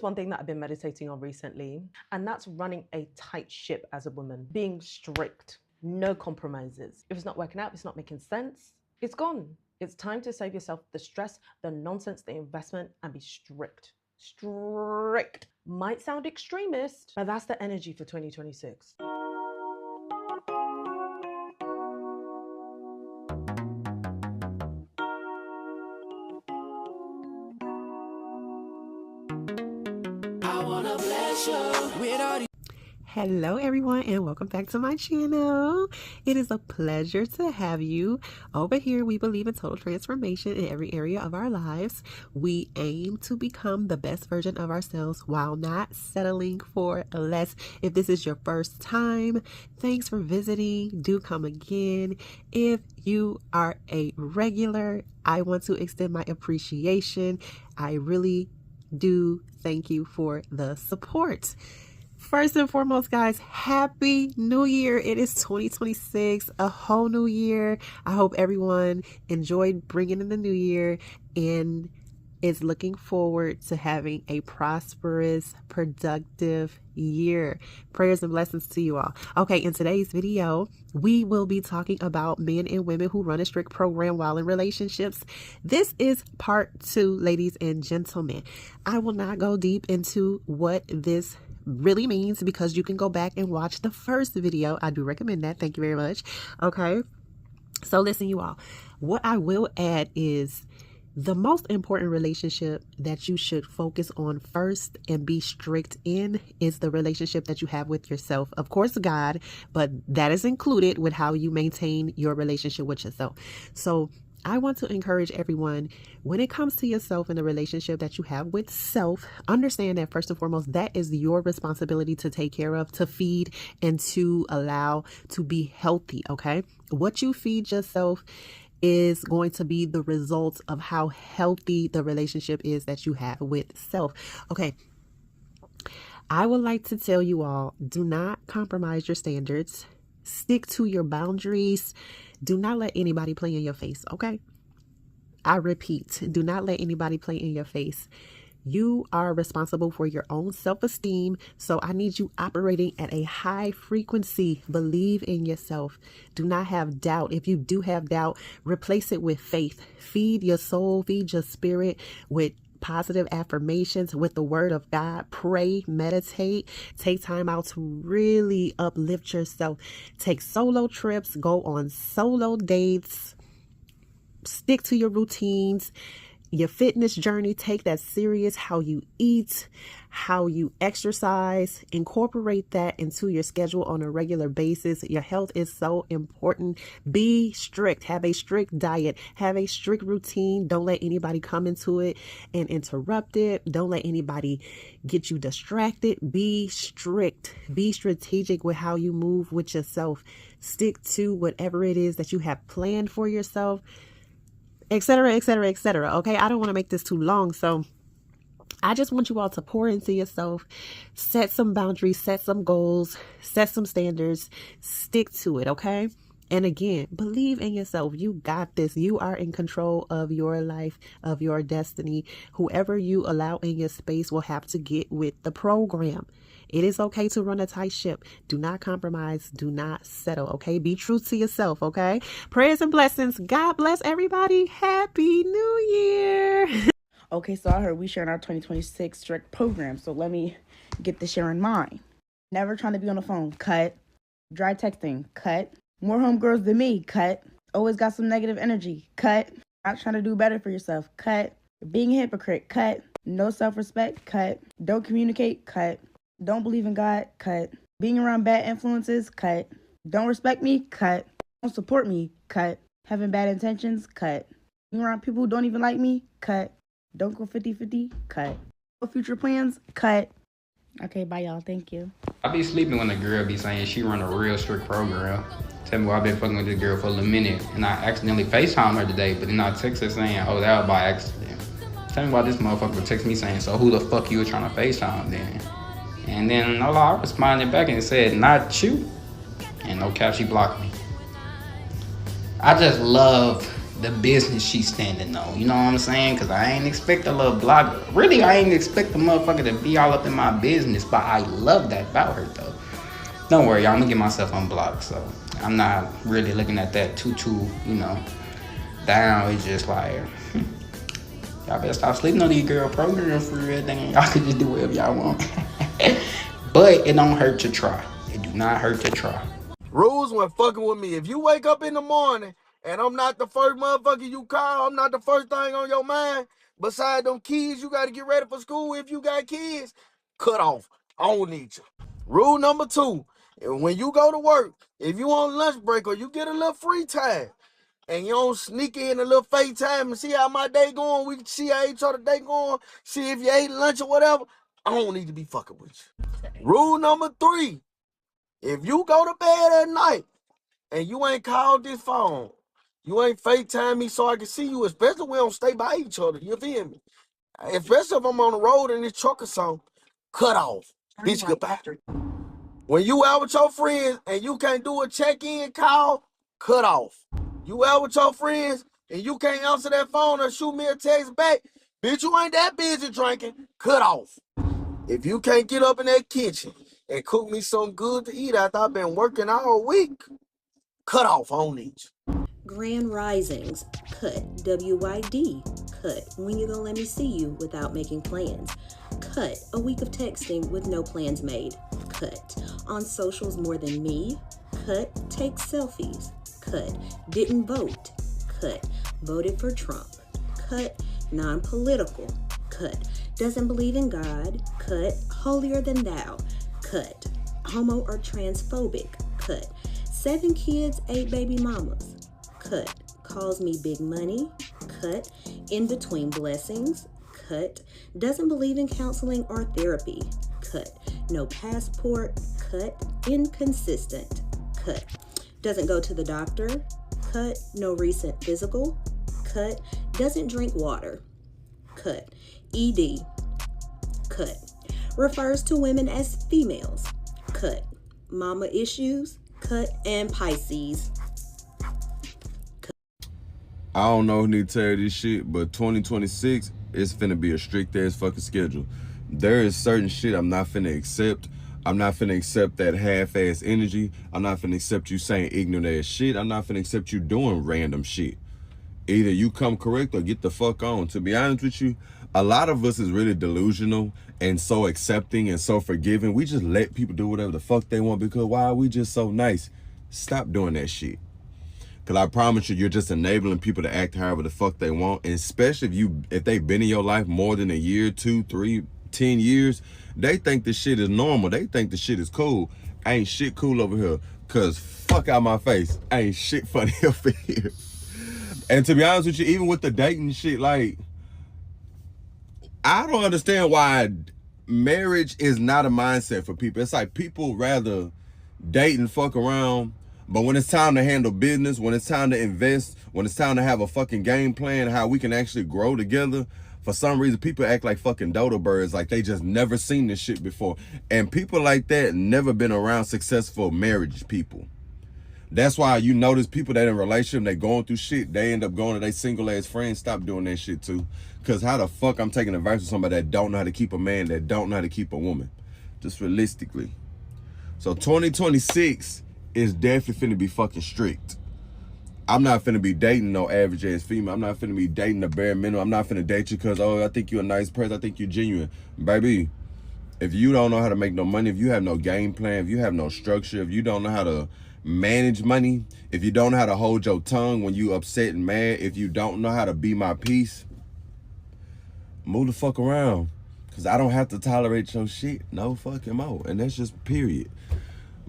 one thing that I've been meditating on recently, and that's running a tight ship as a woman, being strict, no compromises. If it's not working out, if it's not making sense, it's gone. It's time to save yourself the stress, the nonsense, the investment, and be strict. Strict. Might sound extremist, but that's the energy for 2026. Hello everyone, and welcome back to my channel. It is a pleasure to have you. Over here, we believe in total transformation in every area of our lives. We aim to become the best version of ourselves while not settling for less. If this is your first time, thanks for visiting. Do come again. If you are a regular, I want to extend my appreciation. I really do thank you for the support. First and foremost, guys, Happy New Year. It is 2026, a whole new year. I hope everyone enjoyed bringing in the new year and is looking forward to having a prosperous, productive year. Prayers and blessings to you all. Okay, in today's video, we will be talking about men and women who run a strict program while in relationships. This is part 2, ladies and gentlemen. I will not go deep into what this really means because you can go back and watch the first video. I do recommend that. Thank you very much. Okay, so listen, you all, what I will add is the most important relationship that you should focus on first and be strict in is the relationship that you have with yourself. Of course, God, but that is included with how you maintain your relationship with yourself. So I want to encourage everyone, when it comes to yourself and the relationship that you have with self, understand that first and foremost, that is your responsibility to take care of, to feed, and to allow to be healthy. Okay. What you feed yourself is going to be the result of how healthy the relationship is that you have with self. Okay. I would like to tell you all, do not compromise your standards. Stick to your boundaries. Do not let anybody play in your face, okay? I repeat, do not let anybody play in your face. You are responsible for your own self-esteem, so I need you operating at a high frequency. Believe in yourself. Do not have doubt. If you do have doubt, replace it with faith. Feed your soul, feed your spirit with positive affirmations, with the word of God. Pray, meditate, take time out to really uplift yourself. Take solo trips, go on solo dates, stick to your routines, your fitness journey. Take that serious. How you eat, how you exercise, incorporate that into your schedule on a regular basis. Your health is so important. Be strict. Have a strict diet. Have a strict routine. Don't let anybody come into it and interrupt it. Don't let anybody get you distracted. Be strict. Be strategic with how you move with yourself. Stick to whatever it is that you have planned for yourself, etc., etc., etc. Okay, I don't want to make this too long, so I just want you all to pour into yourself, set some boundaries, set some goals, set some standards, stick to it, okay? And again, believe in yourself. You got this. You are in control of your life, of your destiny. Whoever you allow in your space will have to get with the program. It is okay to run a tight ship. Do not compromise. Do not settle, okay? Be true to yourself, okay? Prayers and blessings. God bless everybody. Happy New Year. Okay, so I heard we sharing our 2026 strict program, so let me get this sharing mine. Never trying to be on the phone. Cut. Dry texting. Cut. More homegirls than me. Cut. Always got some negative energy. Cut. Not trying to do better for yourself. Cut. Being a hypocrite. Cut. No self-respect. Cut. Don't communicate. Cut. Don't believe in God. Cut. Being around bad influences. Cut. Don't respect me. Cut. Don't support me. Cut. Having bad intentions. Cut. Being around people who don't even like me. Cut. Don't go 50-50. Cut. No future plans. Cut. Okay, bye y'all. Thank you. I be sleeping when a girl be saying she run a real strict program. Tell me why I've been fucking with this girl for a minute, and I accidentally FaceTime her today, but then I text her saying, oh, that was by accident. Tell me why this motherfucker would text me saying, so who the fuck you were trying to FaceTime then? And then I responded back and said, not you. And no cap, she blocked me. I just love the business she's standing on. You know what I'm saying? Because I ain't expect a little blogger. Really, I ain't expect the motherfucker to be all up in my business, but I love that about her, though. Don't worry, I'm gonna get myself unblocked, so I'm not really looking at that too, you know, down. It's just like, y'all better stop sleeping on these girl programs for real. Y'all can just do whatever y'all want. But it don't hurt to try. It do not hurt to try. Rules when fucking with me. If you wake up in the morning and I'm not the first motherfucker you call, I'm not the first thing on your mind, besides them kids you got to get ready for school if you got kids, cut off. I don't need you. Rule number 2, when you go to work, if you on lunch break or you get a little free time, and you don't sneak in a little FaceTime and see how my day going, we can see how each other day going, see if you ate lunch or whatever, I don't need to be fucking with you. Rule number 3, if you go to bed at night and you ain't called this phone, you ain't FaceTime me so I can see you, especially we don't stay by each other, you feel me? Especially if I'm on the road in this truck or something, cut off. Bitch, goodbye. When you out with your friends and you can't do a check-in call, cut off. You out with your friends and you can't answer that phone or shoot me a text back, bitch, you ain't that busy drinking, cut off. If you can't get up in that kitchen and cook me something good to eat after I've been working all week, cut off, I don't need you. Grand Risings, cut. WYD, cut. When you gonna let me see you without making plans? Cut. A week of texting with no plans made? Cut. On socials more than me? Cut. Take selfies? Cut. Didn't vote? Cut. Voted for Trump? Cut. Non-political? Cut. Doesn't believe in God? Cut. Holier than thou? Cut. Homo or transphobic? Cut. 7 kids, 8 baby mamas? Cut. Calls me big money? Cut. In between blessings? Cut. Doesn't believe in counseling or therapy? Cut. No passport? Cut. Inconsistent? Cut. Doesn't go to the doctor? Cut. No recent physical? Cut. Doesn't drink water? Cut. ED? Cut. Refers to women as females? Cut. Mama issues? Cut. And Pisces? I don't know who need to tell you this shit, but 2026 is finna be a strict ass fucking schedule. There is certain shit I'm not finna accept. I'm not finna accept that half-ass energy. I'm not finna accept you saying ignorant ass shit. I'm not finna accept you doing random shit. Either you come correct or get the fuck on. To be honest with you, a lot of us is really delusional and so accepting and so forgiving. We just let people do whatever the fuck they want because why are we just so nice? Stop doing that shit. Because I promise you, you're just enabling people to act however the fuck they want. And especially if they've been in your life more than a year, 2, 3, 10 years, they think this shit is normal. They think this shit is cool. Ain't shit cool over here. Because fuck out my face. Ain't shit funny over here. And to be honest with you, even with the dating shit, like, I don't understand why marriage is not a mindset for people. It's like people rather date and fuck around. But when it's time to handle business, when it's time to invest, when it's time to have a fucking game plan, how we can actually grow together, for some reason, people act like fucking dodo birds, like they just never seen this shit before. And people like that never been around successful marriage people. That's why you notice people that in a relationship, they going through shit, they end up going to their single ass friends. Stop doing that shit too. Because how the fuck I'm taking advice from somebody that don't know how to keep a man, that don't know how to keep a woman? Just realistically. So 2026 is definitely finna be fucking strict. I'm not finna be dating no average ass female. I'm not finna be dating the bare minimum. I'm not finna date you because, oh, I think you're a nice person. I think you're genuine. Baby, if you don't know how to make no money, if you have no game plan, if you have no structure, if you don't know how to manage money, if you don't know how to hold your tongue when you upset and mad, if you don't know how to be my peace, move the fuck around. Because I don't have to tolerate your shit no fucking more. And that's just period.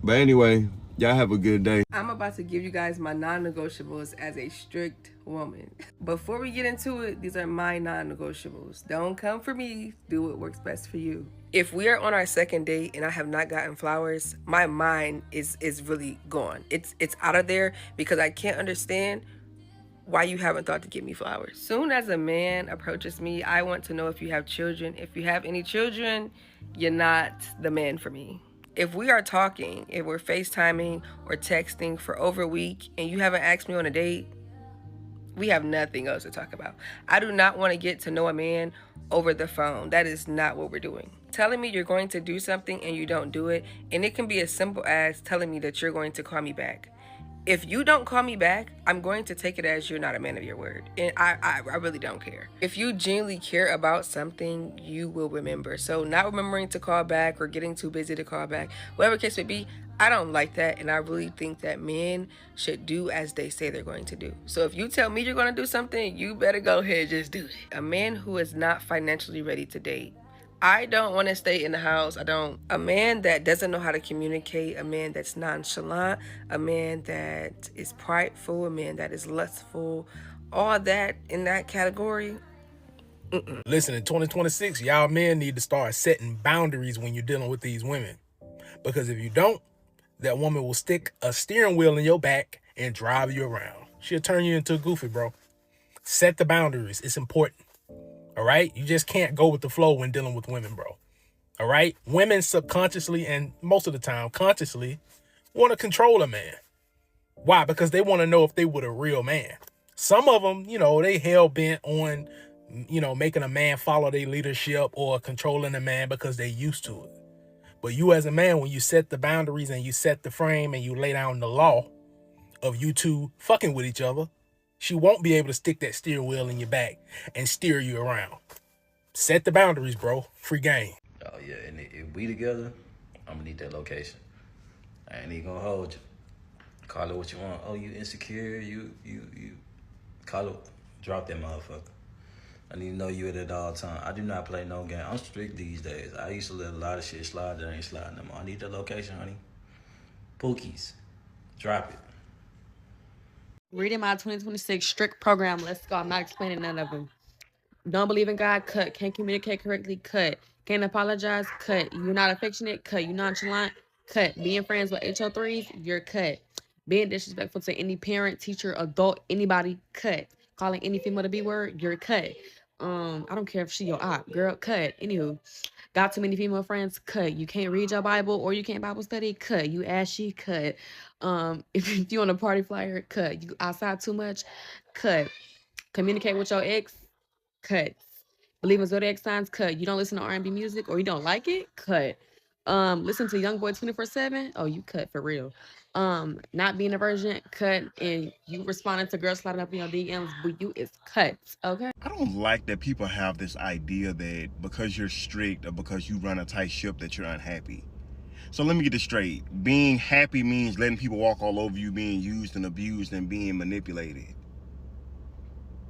But anyway, y'all have a good day. I'm about to give you guys my non-negotiables as a strict woman. Before we get into it, these are my non-negotiables. Don't come for me. Do what works best for you. If we are on our second date and I have not gotten flowers, my mind is really gone. It's out of there because I can't understand why you haven't thought to get me flowers. Soon as a man approaches me, I want to know if you have children. If you have any children, you're not the man for me. If we are talking, if we're FaceTiming or texting for over a week and you haven't asked me on a date, We have nothing else to talk about. I do not want to get to know a man over the phone. That is not what we're doing. Telling me you're going to do something and you don't do it, and it can be as simple as telling me that you're going to call me back. If you don't call me back, I'm going to take it as you're not a man of your word. And I really don't care. If you genuinely care about something, you will remember. So not remembering to call back or getting too busy to call back, whatever case may be, I don't like that. And I really think that men should do as they say they're going to do. So if you tell me you're going to do something, you better go ahead and just do it. A man who is not financially ready to date, I don't want to stay in the house. A man that doesn't know how to communicate, a man that's nonchalant, a man that is prideful, a man that is lustful, all that in that category. Listen, in 2026, y'all men need to start setting boundaries when you're dealing with these women. Because if you don't, that woman will stick a steering wheel in your back and drive you around. She'll turn you into a goofy, bro. Set the boundaries. It's important. All right? You just can't go with the flow when dealing with women, bro. All right? Women subconsciously and most of the time consciously want to control a man. Why? Because they want to know if they were a real man. Some of them, they hell-bent on, making a man follow their leadership or controlling a man because they used to it. But you as a man, when you set the boundaries and you set the frame and you lay down the law of you two fucking with each other, she won't be able to stick that steering wheel in your back and steer you around. Set the boundaries, bro. Free game. Oh, yeah. And if we together, I'm going to need that location. I ain't even going to hold you. Call it what you want. Oh, you insecure. You. Call it. Drop that motherfucker. I need to know you at all time. I do not play no game. I'm strict these days. I used to let a lot of shit slide that ain't sliding no more. I need the location, honey. Pookies. Drop it. Reading my 2026 strict program. Let's go. I'm not explaining none of them. Don't believe in God. Cut. Can't communicate correctly. Cut. Can't apologize. Cut. You're not affectionate. Cut. You nonchalant. Cut. Being friends with HO3s. You're cut. Being disrespectful to any parent, teacher, adult, anybody. Cut. Calling any female the B word. You're cut. I don't care if she your op. Girl, cut. Anywho. Got too many female friends, cut. You can't read your Bible or you can't Bible study, cut. You ashy, cut. If you on a party flyer, cut. You outside too much, cut. Communicate with your ex, cut. Believe in zodiac signs, cut. You don't listen to R&B music or you don't like it, cut. Listen to Young Boy 24/7, oh, you cut for real. Not being a virgin, cut. And you responding to girls sliding up in your DMs, but you is cut, okay? I don't like that people have this idea that because you're strict or because you run a tight ship that you're unhappy. So let me get this straight. Being happy means letting people walk all over you, being used and abused and being manipulated.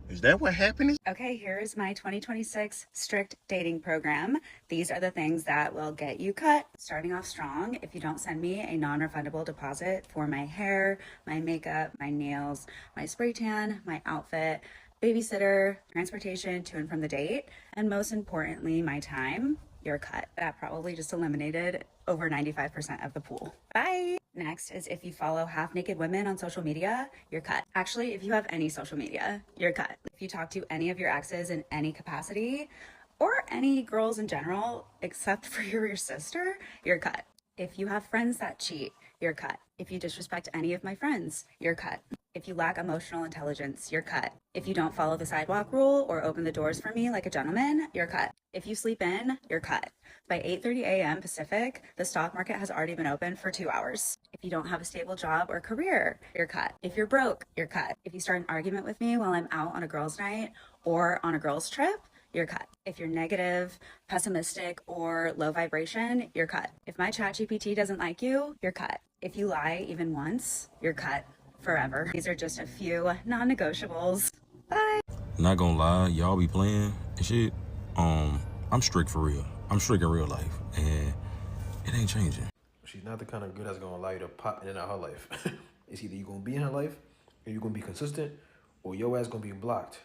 Is that what happiness? Okay, here's my 2026 strict dating program. These are the things that will get you cut. Starting off strong, if you don't send me a non-refundable deposit for my hair, my makeup, my nails, my spray tan, my outfit, babysitter, transportation to and from the date, and most importantly, my time, you're cut. That probably just eliminated over 95% of the pool. Bye. Next is if you follow half-naked women on social media, you're cut. Actually, if you have any social media, you're cut. If you talk to any of your exes in any capacity, or any girls in general, except for your sister, you're cut. If you have friends that cheat, you're cut. If you disrespect any of my friends, you're cut. If you lack emotional intelligence, you're cut. If you don't follow the sidewalk rule or open the doors for me like a gentleman, you're cut. If you sleep in, you're cut. By 8:30 a.m. Pacific, the stock market has already been open for 2 hours. If you don't have a stable job or career, you're cut. If you're broke, you're cut. If you start an argument with me while I'm out on a girls' night or on a girls' trip, you're cut. If you're negative, pessimistic, or low vibration, you're cut. If my ChatGPT doesn't like you, you're cut. If you lie even once, you're cut forever. These are just a few non-negotiables. Bye. Not gonna lie, y'all be playing and shit. I'm strict for real. I'm strict in real life, and it ain't changing. She's not the kind of girl that's gonna allow you to pop in and out of her life. It's either you gonna be in her life, or you gonna be consistent, or your ass gonna be blocked.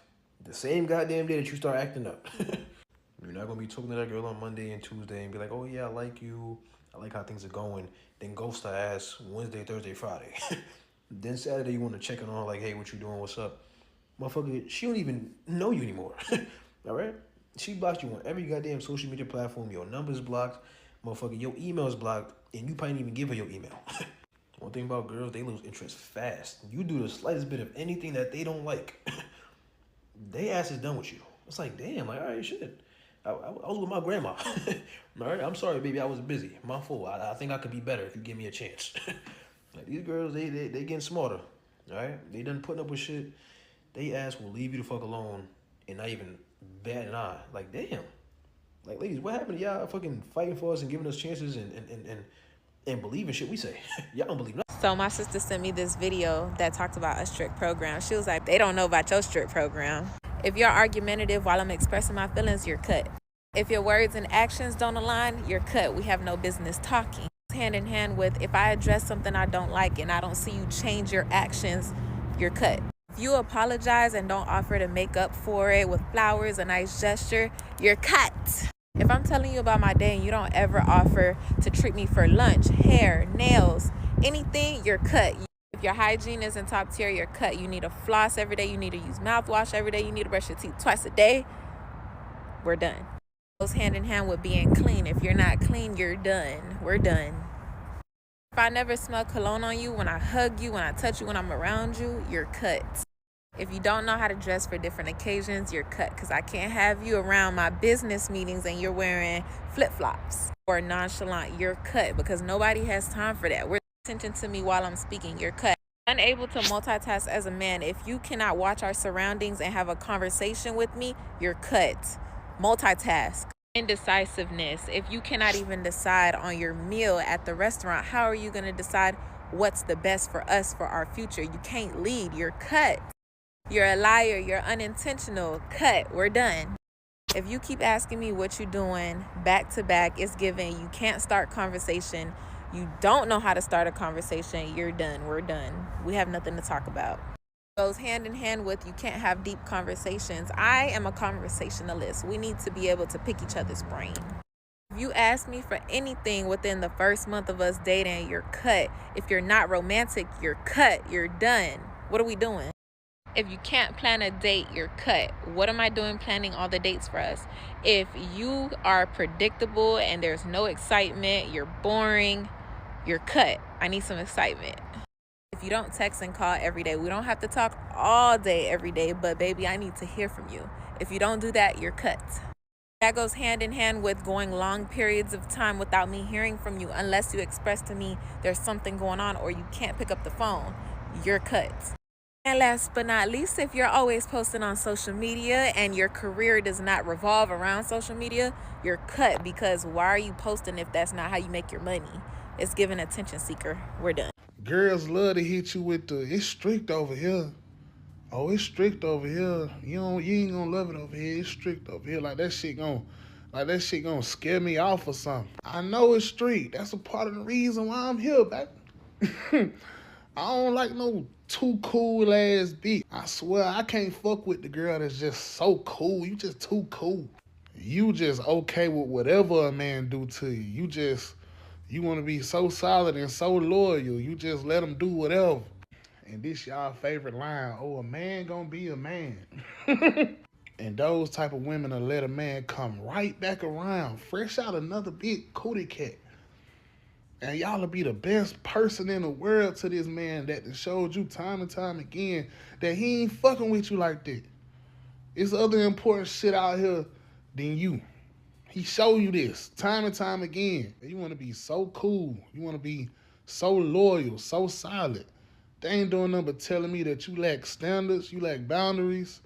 The same goddamn day that you start acting up. You're not gonna be talking to that girl on Monday and Tuesday and be like, oh yeah, I like you, I like how things are going, then ghost her ass Wednesday, Thursday, Friday. Then Saturday you want to check in on her like, hey, what you doing, what's up? Motherfucker, she don't even know you anymore. All right? She blocked you on every goddamn social media platform. Your number's blocked. Motherfucker, your email's blocked, and you probably didn't even give her your email. One thing about girls, they lose interest fast. You do the slightest bit of anything that they don't like, they ass is done with you. It's like, damn, like, all right, shit. I was with my grandma. All right, I'm sorry, baby, I was busy. My fault. I think I could be better if you give me a chance. Like, these girls, they getting smarter. All right, they done putting up with shit. They ass will leave you the fuck alone and not even bat an eye. Like, damn. Like, ladies, what happened to y'all fucking fighting for us and giving us chances and believing shit we say? Y'all don't believe nothing. So my sister sent me this video that talked about a strict program. She was like, they don't know about your strict program. If you're argumentative while I'm expressing my feelings, you're cut. If your words and actions don't align, you're cut. We have no business talking. Hand in hand with, if I address something I don't like and I don't see you change your actions, you're cut. If you apologize and don't offer to make up for it with flowers, a nice gesture, you're cut. If I'm telling you about my day and you don't ever offer to treat me for lunch, hair, nails, anything, you're cut. If your hygiene isn't top tier, you're cut. You need to floss every day. You need to use mouthwash every day. You need to brush your teeth twice a day. We're done. Goes hand in hand with being clean. If you're not clean, you're done. We're done. If I never smell cologne on you, when I hug you, when I touch you, when I'm around you, you're cut. If you don't know how to dress for different occasions, you're cut, because I can't have you around my business meetings and you're wearing flip-flops or nonchalant. You're cut, because nobody has time for that. We're attention to me while I'm speaking. You're cut. Unable to multitask as a man. If you cannot watch our surroundings and have a conversation with me, you're cut. Multitask. Indecisiveness. If you cannot even decide on your meal at the restaurant, how are you going to decide what's the best for us for our future? You can't lead. You're cut. You're a liar. You're unintentional. Cut. We're done. If you keep asking me what you're doing back to back, it's given. You can't start conversation. You don't know how to start a conversation. You're done. We're done. We have nothing to talk about. Goes hand in hand with, you can't have deep conversations. I am a conversationalist. We need to be able to pick each other's brain. If you ask me for anything within the first month of us dating, you're cut. If you're not romantic, you're cut. You're done. What are we doing? If you can't plan a date, you're cut. What am I doing planning all the dates for us? If you are predictable and there's no excitement, you're boring, you're cut. I need some excitement. If you don't text and call every day, we don't have to talk all day every day, but baby, I need to hear from you. If you don't do that, you're cut. That goes hand in hand with going long periods of time without me hearing from you unless you express to me there's something going on or you can't pick up the phone. You're cut. And last but not least, if you're always posting on social media and your career does not revolve around social media, you're cut, because why are you posting if that's not how you make your money? It's giving attention seeker. We're done. Girls love to hit you with the, it's strict over here. Oh, it's strict over here. You ain't gonna love it over here. It's strict over here. Like that shit gonna scare me off or something. I know it's strict. That's a part of the reason why I'm here, baby. I don't like no too cool ass bitch. I swear I can't fuck with the girl that's just so cool. You just too cool. You just okay with whatever a man do to you. You want to be so solid and so loyal. You just let him do whatever. And this y'all favorite line, oh, a man gonna be a man. And those type of women will let a man come right back around, fresh out another big cootie cat. And y'all will be the best person in the world to this man that showed you time and time again that he ain't fucking with you like that. It's other important shit out here than you. He showed you this time and time again. You want to be so cool. You want to be so loyal, so solid. They ain't doing nothing but telling me that you lack standards, you lack boundaries,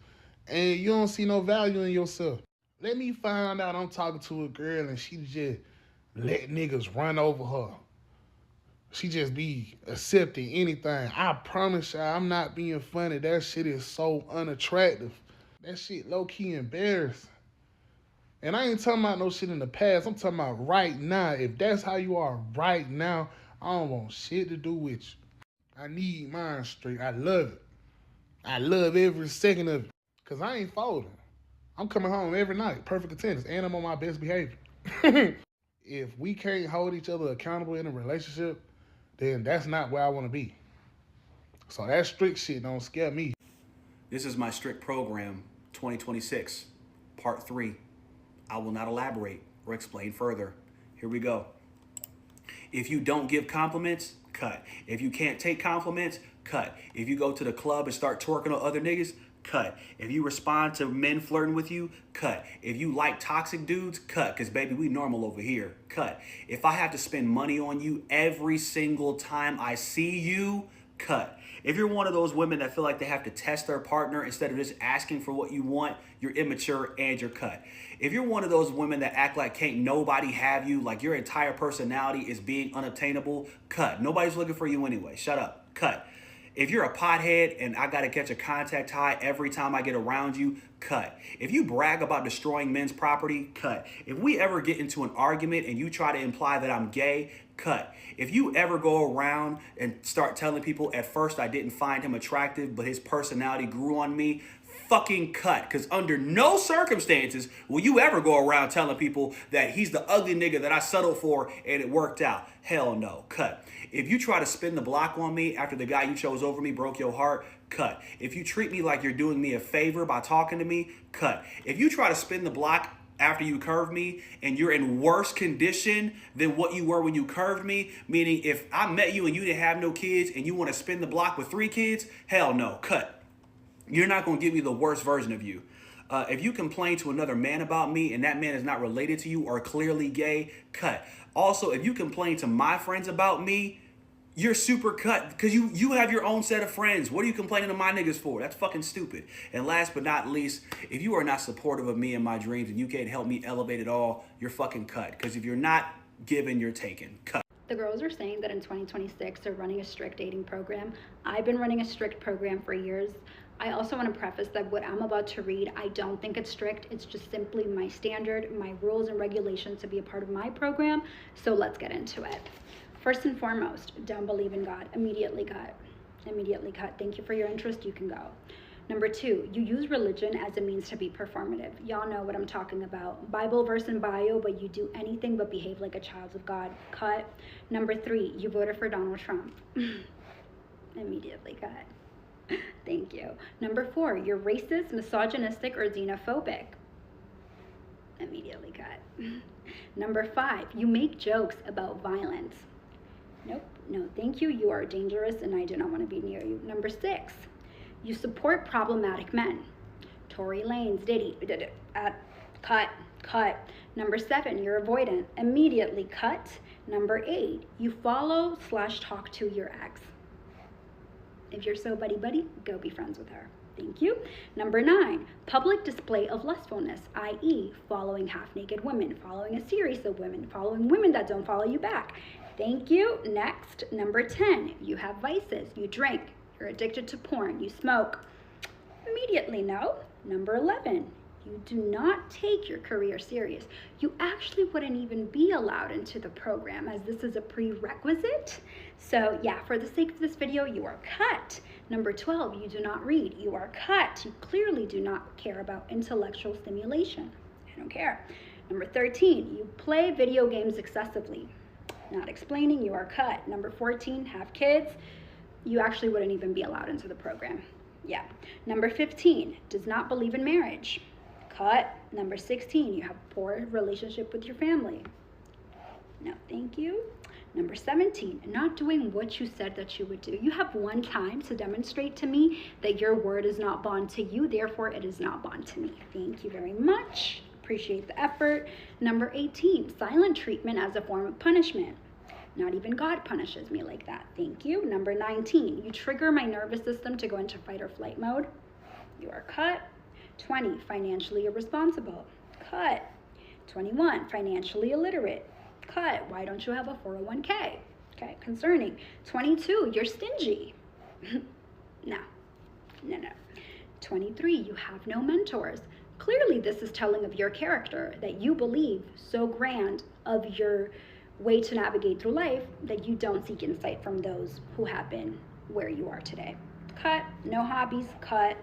and you don't see no value in yourself. Let me find out I'm talking to a girl and she just let niggas run over her. She just be accepting anything. I promise y'all, I'm not being funny. That shit is so unattractive. That shit low-key embarrassing. And I ain't talking about no shit in the past. I'm talking about right now. If that's how you are right now, I don't want shit to do with you. I need mine straight. I love it. I love every second of it. Because I ain't folding. I'm coming home every night, perfect attendance, and I'm on my best behavior. If we can't hold each other accountable in a relationship, then that's not where I want to be. So that strict shit don't scare me. This is my strict program, 2026, part 3. I will not elaborate or explain further. Here we go. If you don't give compliments, cut. If you can't take compliments, cut. If you go to the club and start twerking on other niggas, cut. If you respond to men flirting with you, cut. If you like toxic dudes, cut. Because, baby, we normal over here. Cut. If I have to spend money on you every single time I see you, cut. If you're one of those women that feel like they have to test their partner instead of just asking for what you want, you're immature and you're cut. If you're one of those women that act like can't nobody have you, like your entire personality is being unattainable, cut. Nobody's looking for you anyway. Shut up. Cut. If you're a pothead and I gotta catch a contact high every time I get around you, cut. If you brag about destroying men's property, cut. If we ever get into an argument and you try to imply that I'm gay, cut. If you ever go around and start telling people at first I didn't find him attractive, but his personality grew on me, fucking cut. Because under no circumstances will you ever go around telling people that he's the ugly nigga that I settled for and it worked out. Hell no, cut. If you try to spin the block on me after the guy you chose over me broke your heart, cut. If you treat me like you're doing me a favor by talking to me, cut. If you try to spin the block after you curve me and you're in worse condition than what you were when you curved me, meaning if I met you and you didn't have no kids and you want to spin the block with 3 kids, hell no, cut. You're not going to give me the worst version of you. If you complain to another man about me and that man is not related to you or clearly gay, cut. Also, if you complain to my friends about me, you're super cut because you have your own set of friends. What are you complaining to my niggas for? That's fucking stupid. And last but not least, if you are not supportive of me and my dreams and you can't help me elevate it all, you're fucking cut. Because if you're not given, you're taken. Cut. The girls are saying that in 2026 they're running a strict dating program. I've been running a strict program for years. I also want to preface that what I'm about to read, I don't think it's strict. It's just simply my standard, my rules and regulations to be a part of my program. So let's get into it. First and foremost, don't believe in God. Immediately cut. Immediately cut. Thank you for your interest. You can go. Number 2, you use religion as a means to be performative. Y'all know what I'm talking about. Bible verse and bio, but you do anything but behave like a child of God. Cut. Number 3, you voted for Donald Trump. Immediately cut. Thank you. Number 4, you're racist, misogynistic, or xenophobic. Immediately cut. Number 5, you make jokes about violence. Nope, no thank you. You are dangerous and I do not want to be near you. Number 6, you support problematic men. Tory Lanez, Diddy, cut. Number 7, you're avoidant. Immediately cut. Number 8, you follow/talk to your ex. If you're so buddy-buddy, go be friends with her. Thank you. Number 9, public display of lustfulness, i.e. following half-naked women, following a series of women, following women that don't follow you back. Thank you. Next, number 10, you have vices. You drink. You're addicted to porn. You smoke. Immediately no. Number 11, you do not take your career serious. You actually wouldn't even be allowed into the program as this is a prerequisite. So yeah, for the sake of this video, you are cut. Number 12, you do not read. You are cut. You clearly do not care about intellectual stimulation. I don't care. Number 13, you play video games excessively. Not explaining, you are cut. Number 14, have kids. You actually wouldn't even be allowed into the program. Yeah. Number 15, does not believe in marriage. Cut. Number 16, you have poor relationship with your family. No, thank you. Number 17, not doing what you said that you would do. You have one time to demonstrate to me that your word is not bond to you, therefore it is not bond to me. Thank you very much. Appreciate the effort. Number 18, silent treatment as a form of punishment. Not even God punishes me like that. Thank you. Number 19, you trigger my nervous system to go into fight or flight mode. You are cut. 20, financially irresponsible. Cut. 21, financially illiterate. Cut. Why don't you have a 401k? Okay, concerning. 22, you're stingy. No. 23, you have no mentors. Clearly, this is telling of your character that you believe so grand of your way to navigate through life that you don't seek insight from those who have been where you are today. Cut. No hobbies. Cut.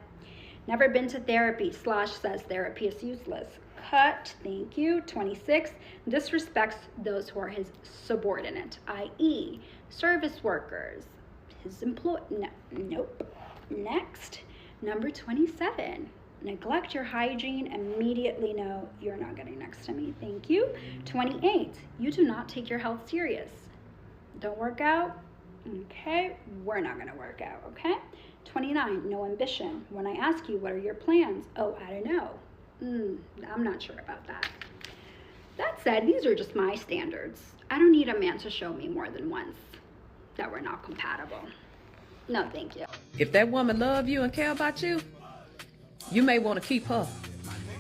Never been to therapy / says therapy is useless. Cut. Thank you. 26, disrespects those who are his subordinate, i.e. service workers, his employee. No, nope. Next, number 27, neglect your hygiene. Immediately no, you're not getting next to me. Thank you. 28, you do not take your health serious. Don't work out. Okay, we're not gonna work out, okay? 29, no ambition. When I ask you, what are your plans? Oh, I don't know. I'm not sure about that. That said, these are just my standards. I don't need a man to show me more than once that we're not compatible. No, thank you. If that woman love you and care about you, you may want to keep her.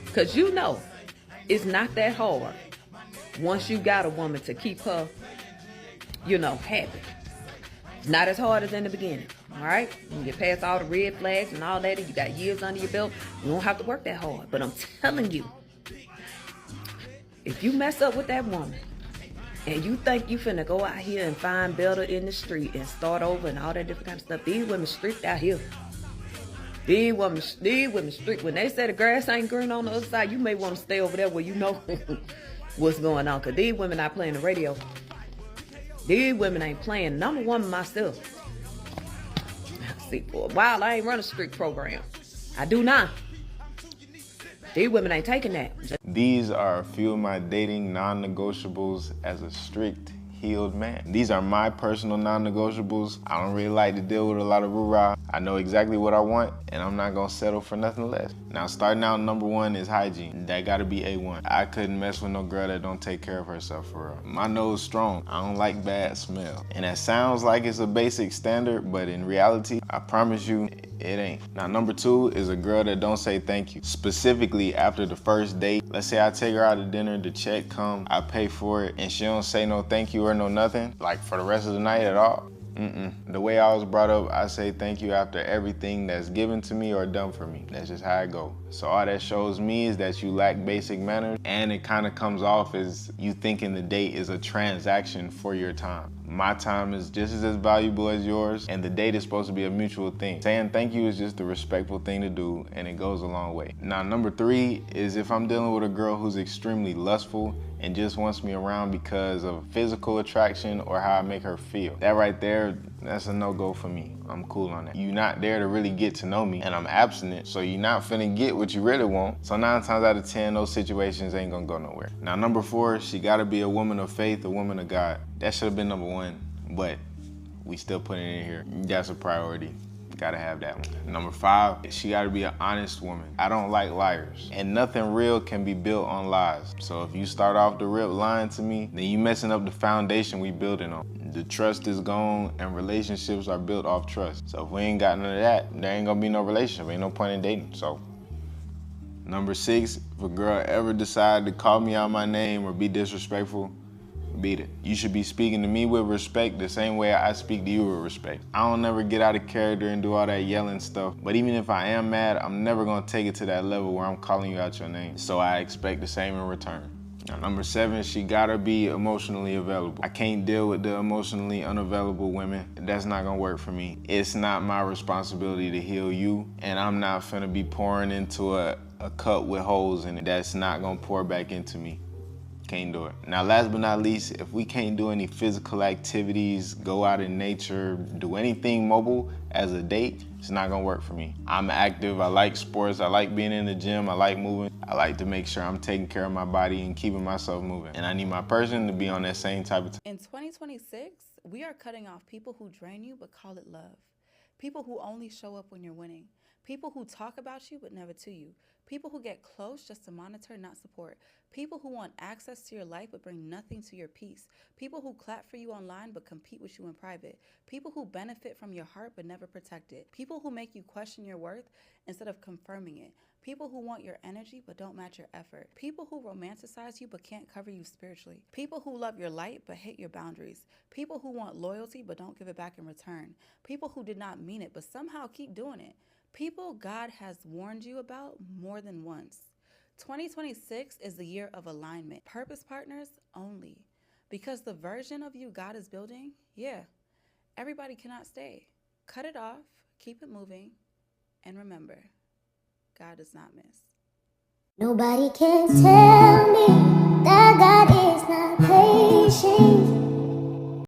Because you know it's not that hard once you got a woman to keep her, happy. It's not as hard as in the beginning, all right? When you get past all the red flags and all that, and you got years under your belt, you don't have to work that hard. But I'm telling you, if you mess up with that woman and you think you finna go out here and find better in the street and start over and all that different kind of stuff, these women streaked out here. These women streak. When they say the grass ain't green on the other side, you may want to stay over there where you know what's going on. Because these women not playing the radio. These women ain't playing. Number one myself. See, for a while I ain't run a strict program. I do not. These women ain't taking that. These are a few of my dating non-negotiables as a strict, healed man. These are my personal non-negotiables. I don't really like to deal with a lot of rah-rah. I know exactly what I want, and I'm not gonna settle for nothing less. Now, starting out, number one is hygiene. That gotta be A1. I couldn't mess with no girl that don't take care of herself for real. My nose strong. I don't like bad smell. And that sounds like it's a basic standard, but in reality, I promise you, it ain't. Now, number two is a girl that don't say thank you. Specifically after the first date. Let's say I take her out to dinner, the check come, I pay for it, and she don't say no thank you or no nothing, like for the rest of the night at all. The way I was brought up, I say thank you after everything that's given to me or done for me. That's just how I go. So all that shows me is that you lack basic manners, and it kind of comes off as you thinking the date is a transaction for your time. My time is just as valuable as yours, and the date is supposed to be a mutual thing. Saying thank you is just the respectful thing to do, and it goes a long way. Now, number three is if I'm dealing with a girl who's extremely lustful and just wants me around because of physical attraction or how I make her feel. That right there, that's a no-go for me. I'm cool on that. You're not there to really get to know me, and I'm abstinent, so you're not finna get what you really want. So 9 times out of 10, those situations ain't gonna go nowhere. Now, number four, she gotta be a woman of faith, a woman of God. That should have been number one, but we still putting it in here. That's a priority. Gotta have that one. Number five, she gotta be an honest woman. I don't like liars. And nothing real can be built on lies. So if you start off the rip lying to me, then you messing up the foundation we building on. The trust is gone and relationships are built off trust. So if we ain't got none of that, there ain't gonna be no relationship. Ain't no point in dating. So number six, if a girl ever decide to call me out my name or be disrespectful, beat it. You should be speaking to me with respect the same way I speak to you with respect. I don't never get out of character and do all that yelling stuff, but even if I am mad, I'm never gonna take it to that level where I'm calling you out your name. So I expect the same in return. Now, number seven, she gotta be emotionally available. I can't deal with the emotionally unavailable women. That's not gonna work for me. It's not my responsibility to heal you, and I'm not finna be pouring into a cup with holes in it. That's not gonna pour back into me. Can't do it. Now, last but not least, if we can't do any physical activities, go out in nature, do anything mobile as a date, it's not gonna work for me. I'm active, I like sports, I like being in the gym, I like moving. I like to make sure I'm taking care of my body and keeping myself moving. And I need my person to be on that same type of time. In 2026, we are cutting off people who drain you but call it love. People who only show up when you're winning. People who talk about you but never to you. People who get close just to monitor, not support. People who want access to your life but bring nothing to your peace. People who clap for you online but compete with you in private. People who benefit from your heart but never protect it. People who make you question your worth instead of confirming it. People who want your energy but don't match your effort. People who romanticize you but can't cover you spiritually. People who love your light but hate your boundaries. People who want loyalty but don't give it back in return. People who did not mean it but somehow keep doing it. People God has warned you about more than once. 2026 is the year of alignment. Purpose partners only. Because the version of you God is building, everybody cannot stay. Cut it off, keep it moving, and remember, God does not miss. Nobody can tell me